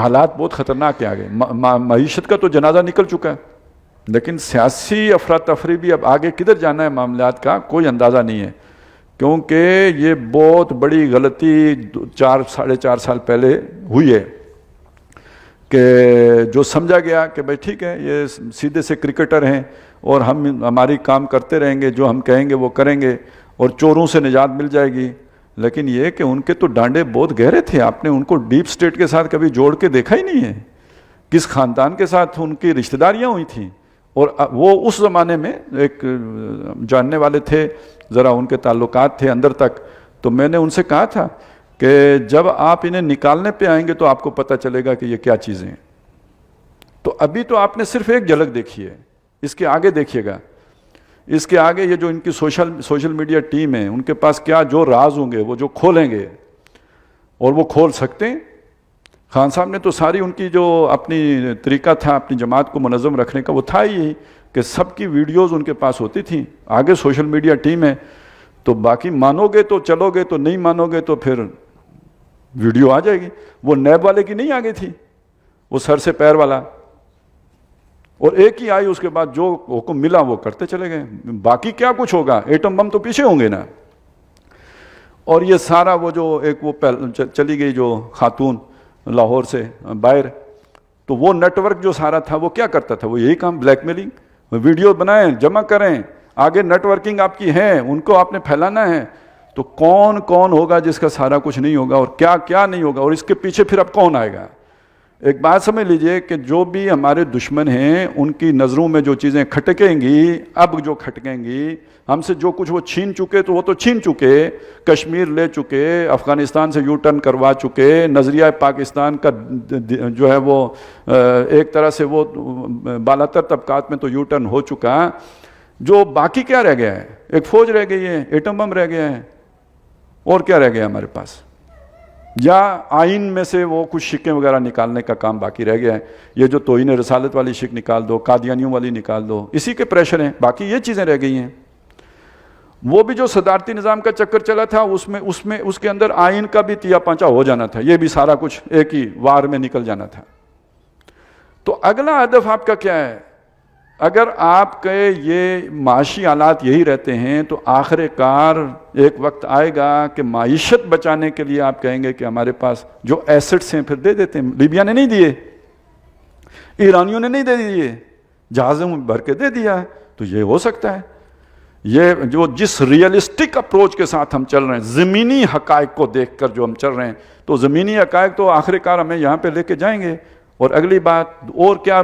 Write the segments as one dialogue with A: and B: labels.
A: حالات بہت خطرناک آ گئے. معیشت کا تو جنازہ نکل چکا ہے, لیکن سیاسی افراتفری بھی اب آگے کدھر جانا ہے معاملات کا کوئی اندازہ نہیں ہے, کیونکہ یہ بہت بڑی غلطی 4-4.5 سال پہلے ہوئی ہے کہ جو سمجھا گیا کہ بھائی ٹھیک ہے یہ سیدھے سے کرکٹر ہیں اور ہم ہماری کام کرتے رہیں گے, جو ہم کہیں گے وہ کریں گے اور چوروں سے نجات مل جائے گی. لیکن یہ کہ ان کے تو ڈانڈے بہت گہرے تھے, آپ نے ان کو ڈیپ سٹیٹ کے ساتھ کبھی جوڑ کے دیکھا ہی نہیں ہے, کس خاندان کے ساتھ ان کی رشتہ داریاں ہوئی تھیں. اور وہ اس زمانے میں ایک جاننے والے تھے, ذرا ان کے تعلقات تھے اندر تک, تو میں نے ان سے کہا تھا کہ جب آپ انہیں نکالنے پہ آئیں گے تو آپ کو پتہ چلے گا کہ یہ کیا چیزیں ہیں. تو ابھی تو آپ نے صرف ایک جھلک دیکھی ہے, اس کے آگے دیکھیے گا, اس کے آگے یہ جو ان کی سوشل میڈیا ٹیم ہے ان کے پاس کیا جو راز ہوں گے وہ جو کھولیں گے, اور وہ کھول سکتے ہیں. خان صاحب نے تو ساری ان کی جو اپنی طریقہ تھا اپنی جماعت کو منظم رکھنے کا وہ تھا ہی کہ سب کی ویڈیوز ان کے پاس ہوتی تھیں, آگے سوشل میڈیا ٹیم ہے, تو باقی مانو گے تو چلو گے, تو نہیں مانو گے تو پھر ویڈیو آ جائے گی. وہ نیب والے کی نہیں آگے تھی, وہ سر سے پیر والا, اور ایک ہی آئی, اس کے بعد جو حکم ملا وہ کرتے چلے گئے. باقی کیا کچھ ہوگا, ایٹم بم تو پیچھے ہوں گے نا. اور یہ سارا وہ جو ایک وہ چلی گئی جو خاتون لاہور سے باہر, تو وہ نیٹ ورک جو سارا تھا وہ کیا کرتا تھا, وہ یہی کام بلیک میلنگ, ویڈیو بنائیں جمع کریں, آگے نیٹ ورکنگ آپ کی ہے, ان کو آپ نے پھیلانا ہے. تو کون کون ہوگا جس کا سارا کچھ نہیں ہوگا, اور کیا کیا نہیں ہوگا, اور اس کے پیچھے پھر اب کون آئے گا. ایک بات سمجھ لیجئے کہ جو بھی ہمارے دشمن ہیں ان کی نظروں میں جو چیزیں کھٹکیں گی, اب جو کھٹکیں گی, ہم سے جو کچھ وہ چھین چکے تو وہ تو چھین چکے, کشمیر لے چکے, افغانستان سے یو ٹرن کروا چکے, نظریہ پاکستان کا جو ہے وہ ایک طرح سے وہ بالاتر طبقات میں تو یو ٹرن ہو چکا. جو باقی کیا رہ گیا ہے, ایک فوج رہ گئی ہے, ایٹم بم رہ گیا ہے, اور کیا رہ گیا ہمارے پاس, یا آئین میں سے وہ کچھ شکیں وغیرہ نکالنے کا کام باقی رہ گیا ہے. یہ جو توہین رسالت والی شک نکال دو, قادیانیوں والی نکال دو, اسی کے پریشر ہیں, باقی یہ چیزیں رہ گئی ہیں. وہ بھی جو صدارتی نظام کا چکر چلا تھا اس کے اندر آئین کا بھی تیا پانچا ہو جانا تھا, یہ بھی سارا کچھ ایک ہی وار میں نکل جانا تھا. تو اگلا ہدف آپ کا کیا ہے؟ اگر آپ کے یہ معاشی حالات یہی رہتے ہیں تو آخر کار ایک وقت آئے گا کہ معیشت بچانے کے لیے آپ کہیں گے کہ ہمارے پاس جو ایسٹس ہیں پھر دے دیتے ہیں. لیبیا نے نہیں دیے, ایرانیوں نے نہیں دے دیے, جہازوں میں بھر کے دے دیا. تو یہ ہو سکتا ہے, یہ جو جس ریئلسٹک اپروچ کے ساتھ ہم چل رہے ہیں, زمینی حقائق کو دیکھ کر جو ہم چل رہے ہیں, تو زمینی حقائق تو آخر کار ہمیں یہاں پہ لے کے جائیں گے. اور اگلی بات, اور کیا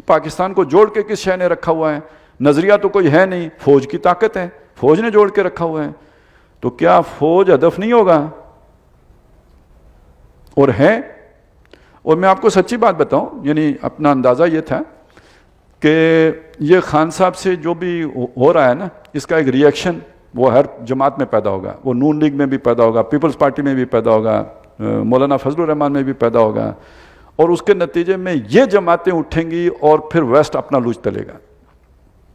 A: پاکستان کو جوڑ کے کس شے نے رکھا ہوا ہے؟ نظریہ تو کوئی ہے نہیں, فوج کی طاقت ہے, فوج نے جوڑ کے رکھا ہوا ہے. تو کیا فوج ہدف نہیں ہوگا؟ اور ہے. اور میں آپ کو سچی بات بتاؤں, یعنی اپنا اندازہ یہ تھا کہ یہ خان صاحب سے جو بھی ہو رہا ہے نا, اس کا ایک ریئیکشن وہ ہر جماعت میں پیدا ہوگا. وہ نون لیگ میں بھی پیدا ہوگا, پیپلز پارٹی میں بھی پیدا ہوگا, مولانا فضل الرحمان میں بھی پیدا ہوگا, اور اس کے نتیجے میں یہ جماعتیں اٹھیں گی اور پھر ویسٹ اپنا لوچ تلے گا.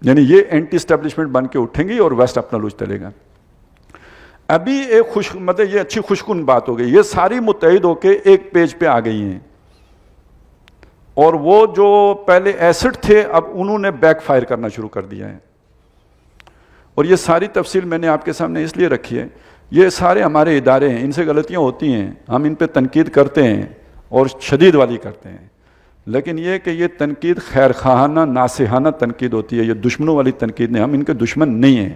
A: یعنی یہ اینٹی اسٹیبلشمنٹ بن کے اٹھیں گی اور ویسٹ اپنا لوچ تلے گا. ابھی ایک مطلب یہ اچھی خوشکن بات ہو گئی, یہ ساری متحد ہو کے ایک پیج پہ آ گئی ہیں, اور وہ جو پہلے ایسڈ تھے اب انہوں نے بیک فائر کرنا شروع کر دیا ہے. اور یہ ساری تفصیل میں نے آپ کے سامنے اس لیے رکھی ہے, یہ سارے ہمارے ادارے ہیں, ان سے غلطیاں ہوتی ہیں, ہم ان پہ تنقید کرتے ہیں اور شدید والی کرتے ہیں, لیکن یہ کہ یہ تنقید خیر خواہانہ ناصحانہ تنقید ہوتی ہے, یہ دشمنوں والی تنقید نہیں. ہم ان کے دشمن نہیں ہیں,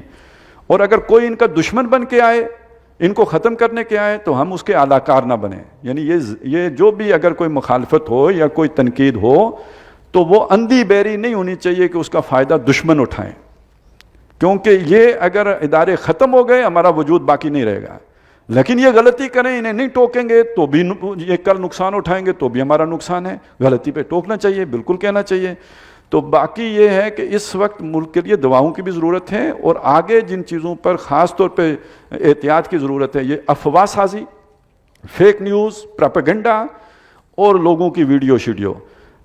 A: اور اگر کوئی ان کا دشمن بن کے آئے, ان کو ختم کرنے کے آئے, تو ہم اس کے اعلی کار نہ بنیں. یعنی یہ جو بھی اگر کوئی مخالفت ہو یا کوئی تنقید ہو تو وہ اندھی بیری نہیں ہونی چاہیے کہ اس کا فائدہ دشمن اٹھائیں, کیونکہ یہ اگر ادارے ختم ہو گئے ہمارا وجود باقی نہیں رہے گا. لیکن یہ غلطی کریں, انہیں نہیں ٹوکیں گے تو بھی یہ کل نقصان اٹھائیں گے تو بھی ہمارا نقصان ہے. غلطی پہ ٹوکنا چاہیے, بالکل کہنا چاہیے. تو باقی یہ ہے کہ اس وقت ملک کے لیے دواؤں کی بھی ضرورت ہے, اور آگے جن چیزوں پر خاص طور پہ احتیاط کی ضرورت ہے, یہ افواہ سازی, فیک نیوز, پراپیگنڈا اور لوگوں کی ویڈیو شیڈیو.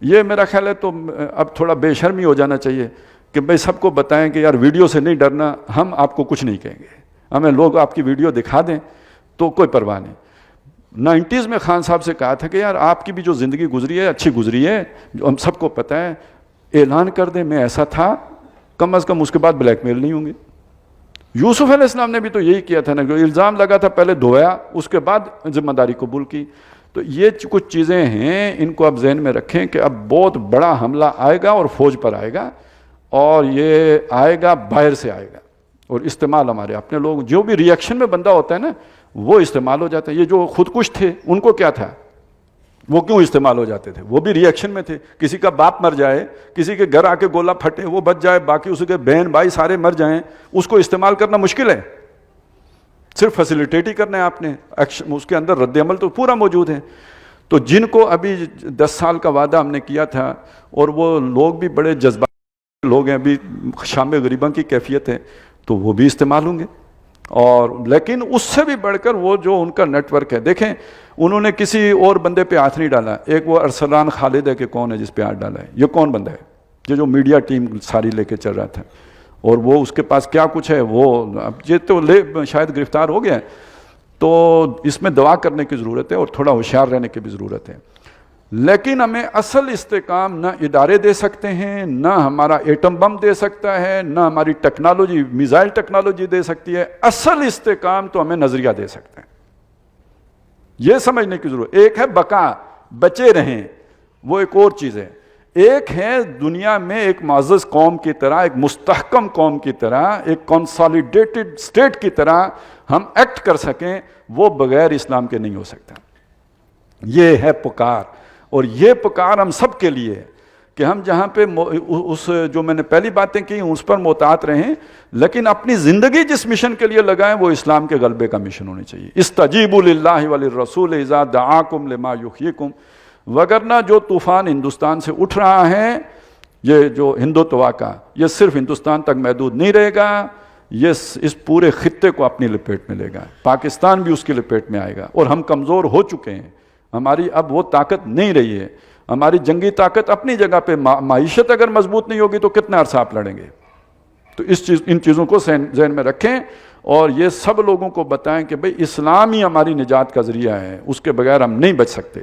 A: یہ میرا خیال ہے تو اب تھوڑا بے شرمی ہو جانا چاہیے کہ بھائی سب کو بتائیں کہ یار ویڈیو سے نہیں ڈرنا, ہم آپ کو کچھ نہیں کہیں گے, ہمیں لوگ آپ کی ویڈیو دکھا دیں تو کوئی پرواہ نہیں. 90s میں خان صاحب سے کہا تھا کہ یار آپ کی بھی جو زندگی گزری ہے اچھی گزری ہے، جو ہم سب کو پتہ ہے، اعلان کر دیں میں ایسا تھا، کم از کم اس کے بعد بلیک میل نہیں ہوں گے۔ یوسف علیہ السلام نے بھی تو یہی کیا تھا نا، جو الزام لگا تھا پہلے دھویا، اس کے بعد ذمہ داری قبول کی۔ تو یہ کچھ چیزیں ہیں، ان کو اب ذہن میں رکھیں کہ اب بہت بڑا حملہ آئے گا اور فوج پر آئے گا، اور یہ آئے گا باہر سے آئے گا، اور استعمال ہمارے اپنے لوگ، جو بھی ری ایکشن میں بندہ ہوتا ہے نا وہ استعمال ہو جاتا ہے۔ یہ جو خودکش تھے ان کو کیا تھا، وہ کیوں استعمال ہو جاتے تھے؟ وہ بھی ری ایکشن میں تھے۔ کسی کا باپ مر جائے، کسی کے گھر آ کے گولہ پھٹے وہ بچ جائے، باقی اس کے بہن بھائی سارے مر جائیں، اس کو استعمال کرنا مشکل ہے، صرف فیسیلیٹیٹ ہی کرنا ہے آپ نے، اس کے اندر رد عمل تو پورا موجود ہے۔ تو جن کو ابھی 10 سال کا وعدہ ہم نے کیا تھا، اور وہ لوگ بھی بڑے جذباتی لوگ ہیں، ابھی شام غریباں کی کیفیت ہے، تو وہ بھی استعمال ہوں گے۔ اور لیکن اس سے بھی بڑھ کر وہ جو ان کا نیٹ ورک ہے، دیکھیں انہوں نے کسی اور بندے پہ ہاتھ نہیں ڈالا۔ ایک وہ ارسلان خالد ہے کہ کون ہے جس پہ ہاتھ ڈالا ہے، یہ کون بندہ ہے؟ یہ جو میڈیا ٹیم ساری لے کے چل رہا تھا، اور وہ اس کے پاس کیا کچھ ہے، وہ اب یہ تو شاید گرفتار ہو گیا ہے، تو اس میں دعا کرنے کی ضرورت ہے اور تھوڑا ہوشیار رہنے کی بھی ضرورت ہے۔ لیکن ہمیں اصل استحکام نہ ادارے دے سکتے ہیں، نہ ہمارا ایٹم بم دے سکتا ہے، نہ ہماری ٹیکنالوجی میزائل ٹیکنالوجی دے سکتی ہے۔ اصل استحکام تو ہمیں نظریہ دے سکتے ہیں، یہ سمجھنے کی ضرورت۔ ایک ہے بقا، بچے رہیں، وہ ایک اور چیز ہے۔ ایک ہے دنیا میں ایک معزز قوم کی طرح، ایک مستحکم قوم کی طرح، ایک کنسالیڈیٹڈ اسٹیٹ کی طرح ہم ایکٹ کر سکیں، وہ بغیر اسلام کے نہیں ہو سکتا۔ یہ ہے پکار، اور یہ پکار ہم سب کے لیے ہے کہ ہم جہاں پہ اس جو میں نے پہلی باتیں کی اس پر محتاط رہیں، لیکن اپنی زندگی جس مشن کے لیے لگائیں وہ اسلام کے غلبے کا مشن ہونی چاہیے۔ استجیبوا للہ وللرسول اذا دعاکم لما یحییکم، وگرنہ جو طوفان ہندوستان سے اٹھ رہا ہے، یہ جو ہندوتوا کا، یہ صرف ہندوستان تک محدود نہیں رہے گا، یہ اس پورے خطے کو اپنی لپیٹ میں لے گا، پاکستان بھی اس کی لپیٹ میں آئے گا۔ اور ہم کمزور ہو چکے ہیں، ہماری اب وہ طاقت نہیں رہی ہے، ہماری جنگی طاقت اپنی جگہ پہ، معیشت اگر مضبوط نہیں ہوگی تو کتنا عرصہ آپ لڑیں گے؟ تو ان چیزوں کو ذہن میں رکھیں، اور یہ سب لوگوں کو بتائیں کہ بھئی اسلام ہی ہماری نجات کا ذریعہ ہے، اس کے بغیر ہم نہیں بچ سکتے۔